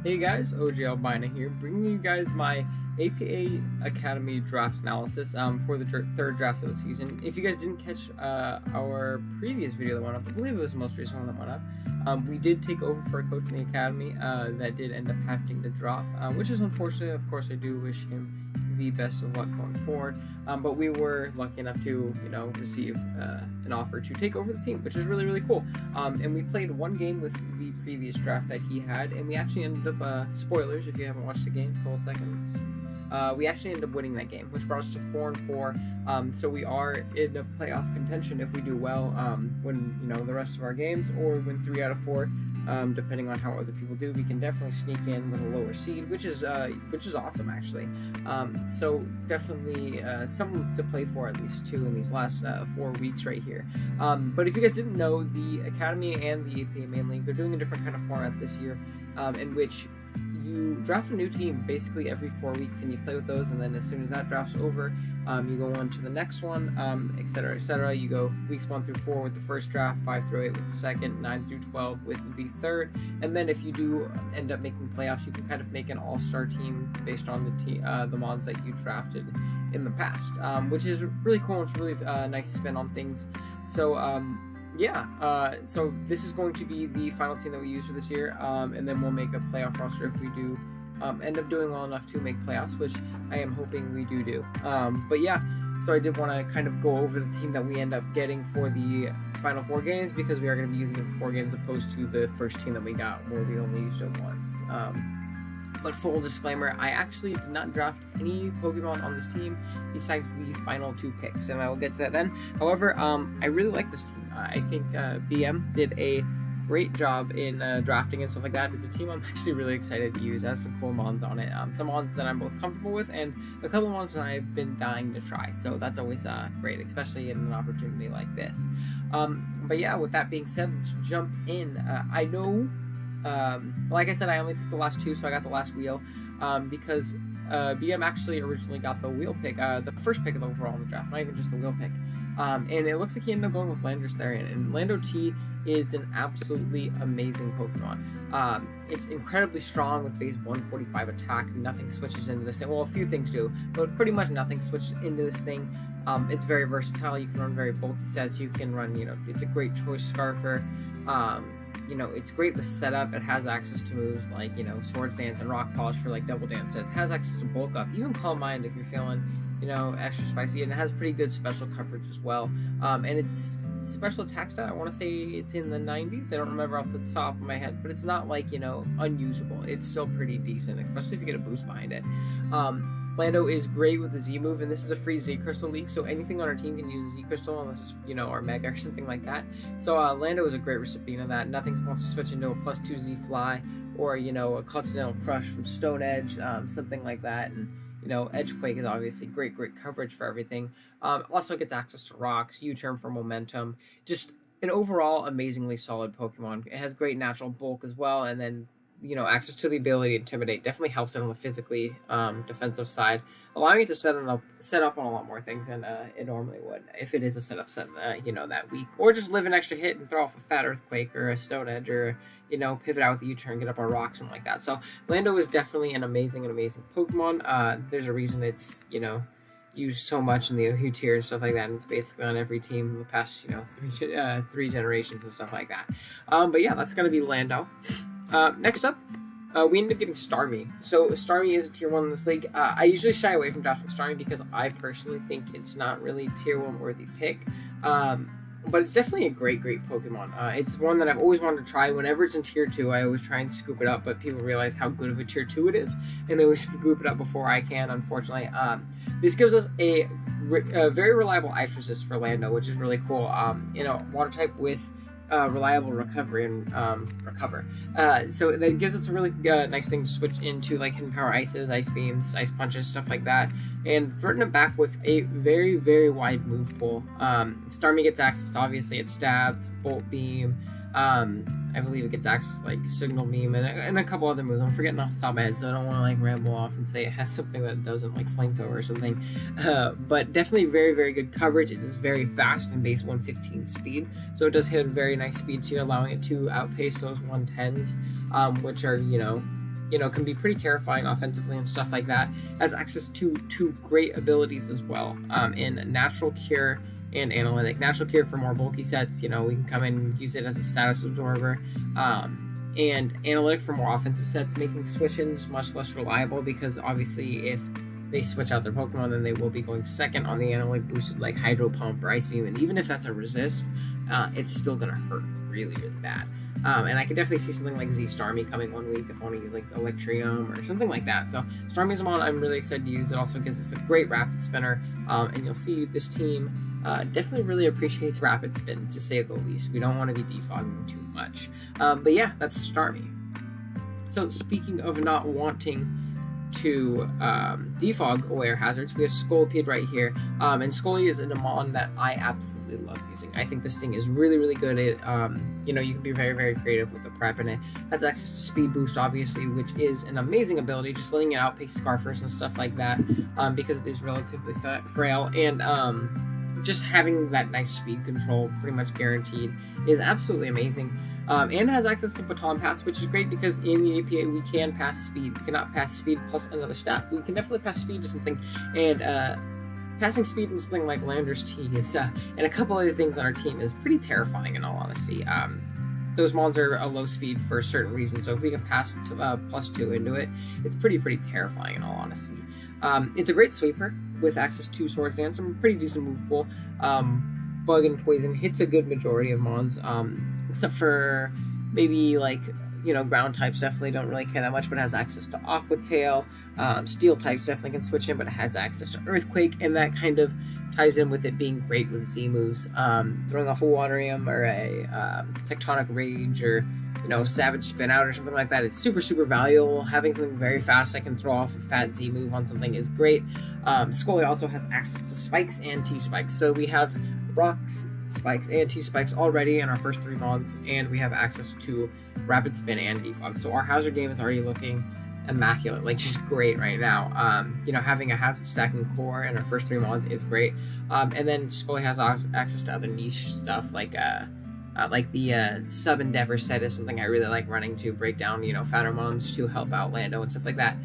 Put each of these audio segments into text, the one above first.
Hey guys, OddsAre here, bringing you guys my APA Academy draft analysis for the third draft of the season. If you guys didn't catch our previous video that went up, I believe it was the most recent one that went up, we did take over for a coach in the academy that did end up having to drop, which is unfortunate. Of course, I do wish him the best of luck going forward, but we were lucky enough to receive an offer to take over the team, which is really cool. And we played one game with the previous draft that he had, and we actually ended up spoilers if you haven't watched the game, 12 seconds. We actually ended up winning that game, which brought us to 4-4. So we are in the playoff contention if we do well, win the rest of our games, or win 3 out of 4, depending on how other people do. We can definitely sneak in with a lower seed, which is awesome actually. So definitely something to play for, at least two in these last 4 weeks right here. But if you guys didn't know, the Academy and the APA Main League, they're doing a different kind of format this year, in which you draft a new team basically every 4 weeks, and you play with those, and then as soon as that draft's over, you go on to the next one, etc, etc. You go weeks 1 through 4 with the first draft, 5 through 8 with the second, 9 through 12 with the third, and then if you do end up making playoffs, you can kind of make an all-star team based on the mods that you drafted in the past, which is really cool. It's really nice spin on things. So so this is going to be the final team that we use for this year, and then we'll make a playoff roster if we do end up doing well enough to make playoffs, which I am hoping we do. But yeah, so I did want to kind of go over the team that we end up getting for the final 4 games, because we are going to be using it for 4 games opposed to the first team that we got where we only used it once. But full disclaimer, I actually did not draft any Pokemon on this team besides the final 2 picks, and I will get to that then. However, I really like this team. I think BM did a great job in drafting and stuff like that. It's a team I'm actually really excited to use. It has some cool mons on it. Some mons that I'm both comfortable with, and a couple of mons that I've been dying to try. So that's always great, especially in an opportunity like this. But yeah, with that being said, let's jump in. I know, like I said, I only picked the last 2, so I got the last wheel, because BM actually originally got the wheel pick, the first pick of the overall in the draft, not even just the wheel pick. And it looks like he ended up going with Landorus, and Lando T is an absolutely amazing Pokemon. It's incredibly strong with base 145 attack. Nothing switches into this thing. Well, a few things do, but pretty much nothing switches into this thing. It's very versatile. You can run very bulky sets. You can run, it's a great choice Scarfer. It's great with setup. It has access to moves like, Swords Dance and Rock Polish for like double dance sets. It has access to bulk up, even Calm Mind if you're feeling, extra spicy, and it has pretty good special coverage as well. And its special attack stat, I want to say it's in the 90s. I don't remember off the top of my head, but it's not like, unusable. It's still pretty decent, especially if you get a boost behind it. Lando is great with the Z move, and this is a free Z Crystal League, so anything on our team can use a Z Crystal unless it's, our Mega or something like that. So Lando is a great recipient of that. Nothing's supposed to switch into a +2 Z Fly, or, a Continental Crush from Stone Edge, something like that. And Edgequake is obviously great coverage for everything. Also gets access to rocks, U-turn for momentum. Just an overall amazingly solid Pokemon. It has great natural bulk as well, and then access to the ability to intimidate definitely helps it on the physically defensive side, allowing it to set up on a lot more things than it normally would if it is a setup set that week, or just live an extra hit and throw off a Fat Earthquake or a Stone Edge, or pivot out with a U-turn, get up on rocks, something like that. So Lando is definitely an amazing Pokemon. There's a reason it's used so much in the OU tier and stuff like that, and it's basically on every team in the past 3 generations and stuff like that. But yeah, that's gonna be Lando. Next up, we ended up getting Starmie. So Starmie is a tier 1 in this league. I usually shy away from drafting Starmie because I personally think it's not really tier 1 worthy pick. But it's definitely a great Pokemon. It's one that I've always wanted to try. Whenever it's in tier 2, I always try and scoop it up, but people realize how good of a tier 2 it is, and they always scoop it up before I can, unfortunately. This gives us a very reliable Ice Resist for Lando, which is really cool. Water type with reliable recovery and recover. So that gives us a really nice thing to switch into, like Hidden Power Ices, Ice Beams, Ice Punches, stuff like that, and threaten it back with a very wide move pool. Starmie gets access, obviously, it stabs, Bolt Beam, I believe it gets access to, like, Signal Beam and a couple other moves. I'm forgetting off the top of my head, so I don't want to, like, ramble off and say it has something that doesn't, like Flamethrower or something. But definitely very good coverage. It is very fast and base 115 speed, so it does hit a very nice speed tier, allowing it to outpace those 110s, which are, you know, can be pretty terrifying offensively and stuff like that. Has access to two great abilities as well, in Natural Cure and Analytic. Natural Cure for more bulky sets, you know, we can come in and use it as a status absorber, and Analytic for more offensive sets, making switch-ins much less reliable, because obviously if they switch out their Pokemon, then they will be going second on the Analytic boosted like Hydro Pump or Ice Beam, and even if that's a resist, it's still going to hurt really, really bad. And I could definitely see something like Z-Starmie coming one week if I want to use like Electrium or something like that. So Starmie's a mon I'm really excited to use. It also gives us a great Rapid Spinner, and you'll see this team definitely really appreciates Rapid Spin, to say the least. We don't want to be defogging too much. But yeah, that's Starmie. So speaking of not wanting to defog away our hazards, we have Scolipede right here, and Scully is a mon that I absolutely love using. I think this thing is really, really good at, you know, you can be very, very creative with the prep, and it has access to speed boost, obviously, which is an amazing ability, just letting it outpace Scarfers and stuff like that, because it is relatively frail, and just having that nice speed control pretty much guaranteed is absolutely amazing. And has access to Baton Pass, which is great because in the APA we can pass speed. We cannot pass speed plus another stat. We can definitely pass speed to something, and passing speed in something like Lander's Tea is, and a couple other things on our team is pretty terrifying in all honesty. Those mons are a low speed for a certain reason, so if we can pass +2 into it, it's pretty terrifying in all honesty. It's a great sweeper with access to Swords Dance, some pretty decent move pool. Bug and Poison hits a good majority of mons, except for maybe like, you know, ground types definitely don't really care that much, but has access to Aqua Tail. Steel types definitely can switch in, but it has access to Earthquake, and that kind of ties in with it being great with Z moves. Throwing off a Waterium or a Tectonic Rage, or, you know, Savage Spin Out or something like that, it's super valuable. Having something very fast that can throw off a fat Z move on something is great. Scully also has access to Spikes and T-Spikes, so we have Rocks, Spikes, and T-Spikes already in our first 3 mons, and we have access to Rapid Spin and Defog. So our hazard game is already looking immaculate, like just great right now. You know, having a hazard stacking core in our first 3 mons is great. And then Scully has access to other niche stuff like the Sub Endeavor set is something I really like running to break down, you know, fatter mons to help out Lando and stuff like that.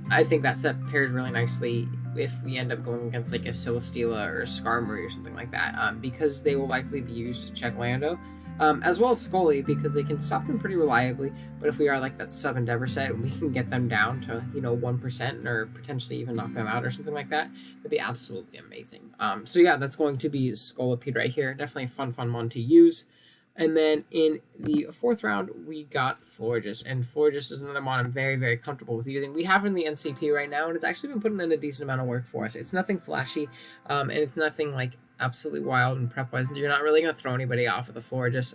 I think that set pairs really nicely if we end up going against like a Celesteela or a Skarmory or something like that, because they will likely be used to check Lando, as well as Scully, because they can stop them pretty reliably. But if we are like that Sub Endeavor set, we can get them down to, you know, 1% or potentially even knock them out or something like that, it'd be absolutely amazing. So yeah, that's going to be Scolipede right here. Definitely a fun mon to use. And then in the 4th round, we got Florges, and Florges is another mon I'm very comfortable with using. We have it in the NCP right now, and it's actually been putting in a decent amount of work for us. It's nothing flashy, and it's nothing like absolutely wild and prep-wise. You're not really going to throw anybody off with a Florges.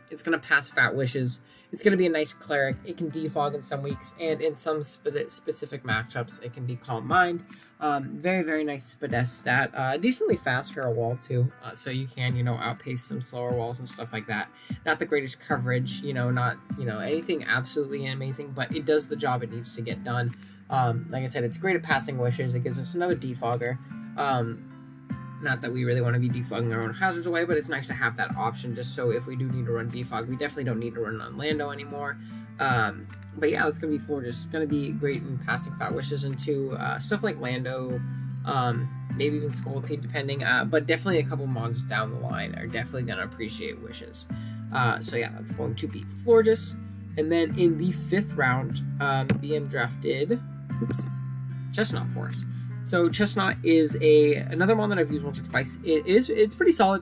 It's going to pass Fat Wishes. It's going to be a nice cleric. It can defog in some weeks, and in some specific matchups, it can be Calm Mind. Very nice Spadef stat. Decently fast for a wall too, so you can, you know, outpace some slower walls and stuff like that. Not the greatest coverage, you know, not, you know, anything absolutely amazing, but it does the job it needs to get done. Like I said, it's great at passing wishes. It gives us another defogger. Not that we really want to be defogging our own hazards away, but it's nice to have that option, just so if we do need to run defog, we definitely don't need to run on Lando anymore. But yeah, it's going to be Florges. It's going to be great in passing Fat Wishes into stuff like Lando, maybe even Scolipede, depending. But definitely a couple mons down the line are definitely going to appreciate Wishes. So yeah, that's going to be Florges. And then in the 5th round, BM drafted Chestnut for us. So Chestnut is another mon that I've used once or twice. It's pretty solid.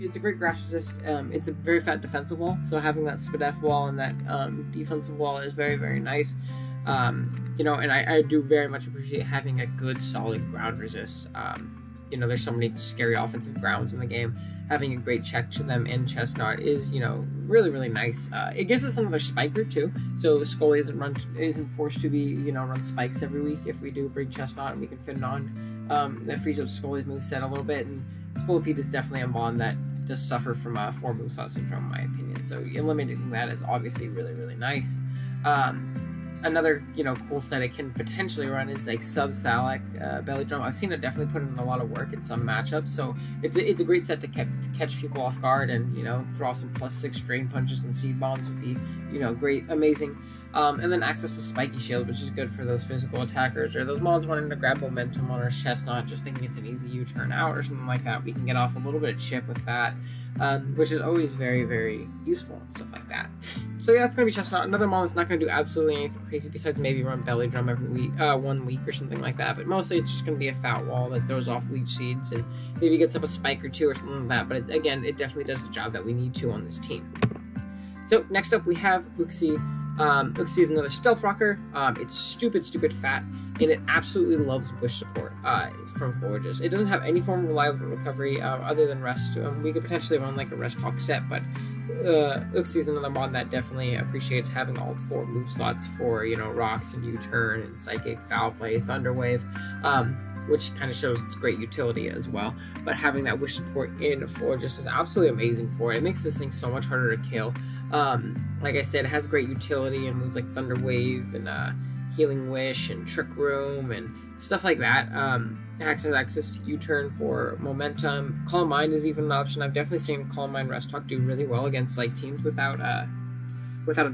It's a great grass resist. It's a very fat defensive wall, so having that Spadef wall and that defensive wall is very nice. You know, and I do very much appreciate having a good solid ground resist. You know, there's so many scary offensive grounds in the game. Having a great check to them in Chestnut is, you know, really nice. It gives us another spiker too, so Scully isn't forced to be, you know, run spikes every week. If we do bring Chestnut and we can fit it on, that frees up Scully's moveset a little bit. And Scolipede is definitely a mon that does suffer from 4 moveset syndrome, in my opinion. So eliminating that is obviously really nice. Another, you know, cool set it can potentially run is like Sub Salac Belly Drum. I've seen it definitely put in a lot of work in some matchups, so it's a great set to catch people off guard, and, you know, throw off some +6 Drain Punches and Seed Bombs would be, you know, great, amazing. And then access to Spiky Shield, which is good for those physical attackers, or those mons wanting to grab momentum on our Chestnut, just thinking it's an easy U-turn out or something like that. We can get off a little bit of chip with that, which is always very, very useful and stuff like that. So yeah, that's going to be Chestnut. Another mon that's not going to do absolutely anything crazy besides maybe run Belly Drum every week, 1 week or something like that, but mostly it's just going to be a fat wall that throws off Leech Seeds and maybe gets up a Spike or 2 or something like that, but again, it definitely does the job that we need to on this team. So next up we have Uxie. Uxie is another stealth rocker. It's stupid fat, and it absolutely loves wish support from forages. It doesn't have any form of reliable recovery other than rest. We could potentially run like a rest talk set, but Uxie is another mod that definitely appreciates having all 4 move slots for, you know, rocks and U-turn and psychic, foul play, thunder wave, which kind of shows its great utility as well. But having that wish support in forages is absolutely amazing for it. It makes this thing so much harder to kill. Like I said, it has great utility and moves like Thunder Wave and Healing Wish and Trick Room and stuff like that. It has access to U-turn for momentum. Calm Mind is even an option. I've definitely seen Calm Mind Rest Talk do really well against like teams without a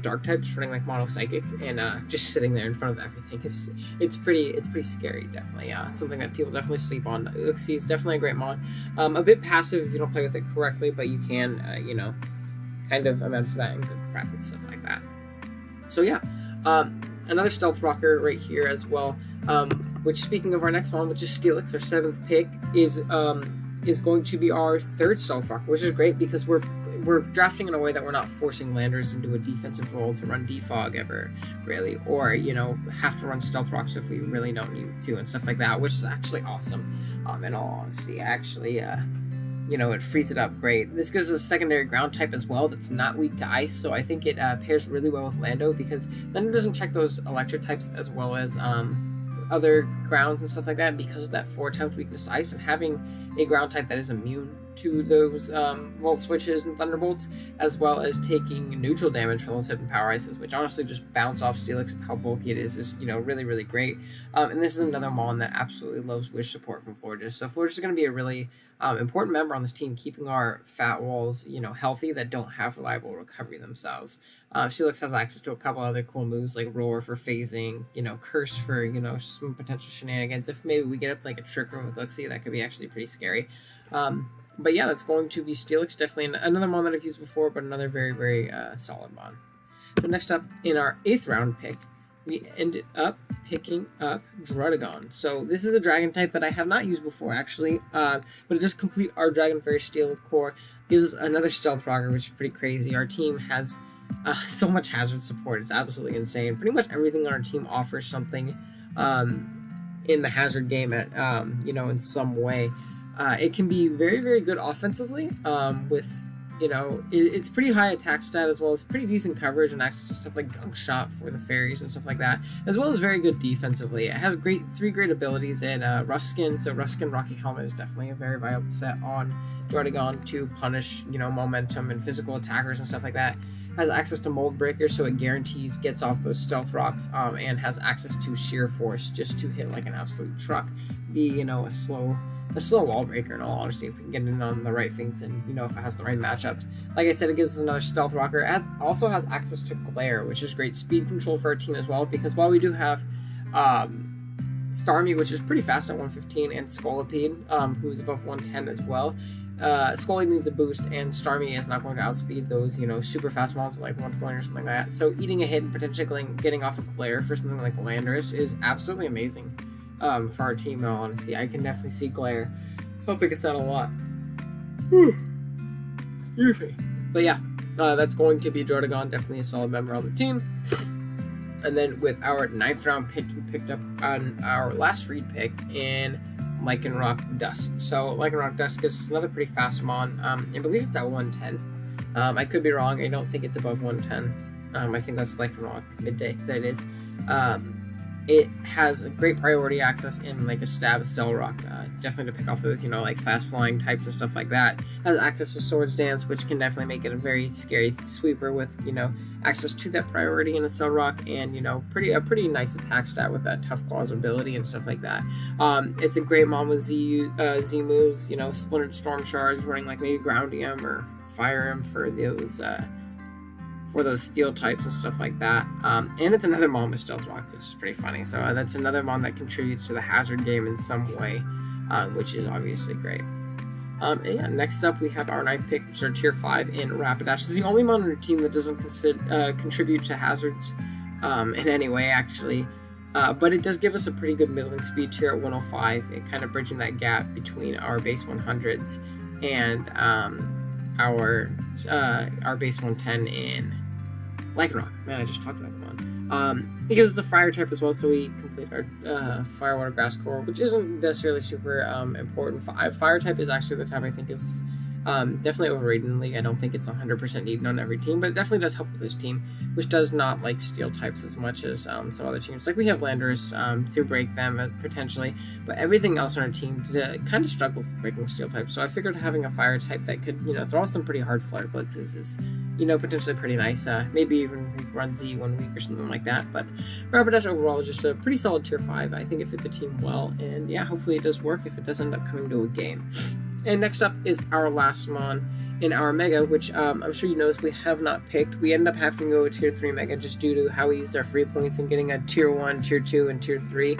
dark type, just running like mono psychic and just sitting there in front of everything. It's pretty scary, definitely. Something that people definitely sleep on. Uxie is definitely a great mod. A bit passive if you don't play with it correctly, but you can you know, kind of amend for that in good prep and stuff like that. So yeah, another stealth rocker right here as well, which, speaking of our next one, which is Steelix, our 7th pick, is going to be our 3rd stealth rocker, which is great because we're drafting in a way that we're not forcing landers into a defensive role to run defog ever, really, or, you know, have to run stealth rocks if we really don't need to and stuff like that, which is actually awesome. In all honesty, actually, you know, it frees it up great. This gives us a secondary ground type as well that's not weak to ice, so I think it pairs really well with Lando, because Lando doesn't check those electric types as well as other grounds and stuff like that because of that 4 times weakness to ice, and having a ground type that is immune to those Volt Switches and Thunderbolts, as well as taking neutral damage from those hidden power ices, which honestly just bounce off Steelix with how bulky it is, you know, really, really great. And this is another mon that absolutely loves wish support from Floridian. So Floridian is going to be a really important member on this team, keeping our fat walls, you know, healthy that don't have reliable recovery themselves. Steelix has access to a couple other cool moves like Roar for phasing, you know, Curse for, you know, some potential shenanigans. If maybe we get up like a Trick Room with Uxie, that could be actually pretty scary. But yeah, that's going to be Steelix, definitely another mon that I've used before, but another very, very solid mon. So next up, in our 8th round pick, we ended up picking up Druddigon. So this is a dragon type that I have not used before, actually, but it does complete our Dragon Fairy Steel Core, gives us another Stealth Rocker, which is pretty crazy. Our team has so much hazard support, it's absolutely insane. Pretty much everything on our team offers something in the hazard game at, you know, in some way. It can be very, very good offensively with, you know, it's pretty high attack stat as well as pretty decent coverage and access to stuff like Gunk Shot for the fairies and stuff like that, as well as very good defensively. It has 3 great abilities in Rough Skin, so Rough Skin Rocky Helmet is definitely a very viable set on Druddigon to punish, you know, momentum and physical attackers and stuff like that. Has access to Mold Breaker, so it guarantees gets off those stealth rocks, and has access to Sheer Force just to hit like an absolute truck. Be, you know, a slow wall breaker, in all honesty, if we can get in on the right things and, you know, if it has the right matchups. Like I said, it gives us another stealth rocker. It also has access to Glare, which is great speed control for our team as well, because while we do have Starmie, which is pretty fast at 115, and Scolipede, who's above 110 as well, Scully needs a boost, and Starmie is not going to outspeed those, you know, super fast models like 120 or something like that. So eating a hit and potentially getting off a Glare for something like Landorus is absolutely amazing. For our team, in all honesty. I can definitely see Glare helping us out a lot. But yeah, that's going to be Druddigon, definitely a solid member on the team. And then with our 9th round pick, we picked up on our last free pick in Lycanroc Dusk. So Lycanroc Dusk is another pretty fast mon. I believe it's at 110. I could be wrong. I don't think it's above 110. I think that's Lycanroc Midday that it is. It has a great priority access in like a Stab Cell Rock, definitely to pick off those, you know, like fast flying types and stuff like that. It has access to Swords Dance, which can definitely make it a very scary sweeper with, you know, access to that priority in a Cell Rock, and, you know, a pretty nice attack stat with that Tough Claws ability and stuff like that. It's a great mon with Z moves, you know, Splintered Storm Shards, running like maybe Groundium or Fire him for those for those steel types and stuff like that. And it's another mon with Stealth Rocks, which is pretty funny. So that's another mon that contributes to the hazard game in some way, which is obviously great. And yeah, next up we have our 9th pick, which is our tier 5 in Rapidash. This is the only mon on our team that doesn't contribute to hazards in any way, actually. But it does give us a pretty good middling speed tier at 105, and kind of bridging that gap between our base 100s and our base 110 in Lycanroc. Man, I just talked about one. It gives us a fire type as well, so we complete our fire, water, grass core, which isn't necessarily super important. Fire type is actually the type I think is definitely overrated in the league. I don't think it's 100% needed on every team, but it definitely does help with this team, which does not like steel types as much as some other teams. Like we have Landorus to break them potentially, but everything else on our team kind of struggles with breaking steel types. So I figured having a fire type that could, throw some pretty hard flare blitzes is, potentially pretty nice. Maybe even if we run Z 1 week or something like that. But Rapidash overall is just a pretty solid tier 5. I think it fit the team well, and yeah, hopefully it does work if it does end up coming to a game. And next up is our last mon in our Mega, which I'm sure you noticed we have not picked. We ended up having to go with Tier 3 Mega just due to how we used our free points and getting a Tier 1, Tier 2, and Tier 3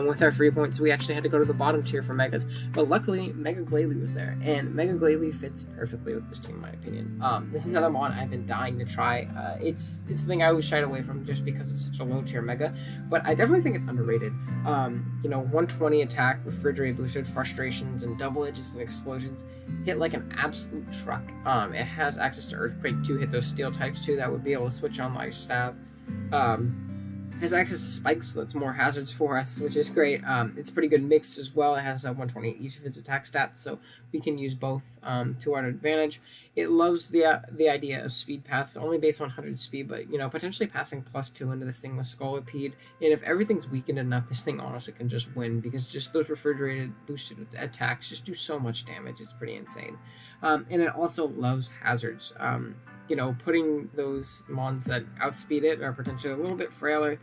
with our free points. So we actually had to go to the bottom tier for Megas. But luckily, Mega Glalie was there, and Mega Glalie fits perfectly with this team, in my opinion. This is another mon I've been dying to try. It's the thing I always shied away from just because it's such a low tier Mega, but I definitely think it's underrated. 120 attack, refrigerated boosted, frustrations, and double edges and explosions. Hit like an absolute truck. It has access to Earthquake to hit those steel types too. That would be able to switch on Life Stab. Has access to spikes, so it's more hazards for us, which is great. It's pretty good mixed as well. It has 120 each of its attack stats, so we can use both to our advantage. It loves the idea of speed pass, only base 100 speed, but potentially passing +2 into this thing with Scolipede. And if everything's weakened enough, this thing honestly can just win, because just those refrigerated boosted attacks just do so much damage. It's pretty insane. And it also loves hazards. Putting those mons that outspeed it are potentially a little bit frailer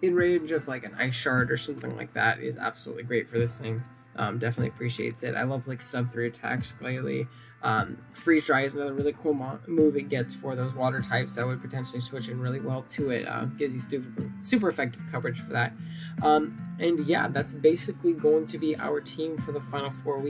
in range of like an Ice Shard or something like that is absolutely great for this thing. Definitely appreciates it. I love like sub 3 attacks, Glalie. Freeze Dry is another really cool move it gets for those water types that would potentially switch in really well to it. Gives you super effective coverage for that. And yeah, that's basically going to be our team for the final 4 weeks.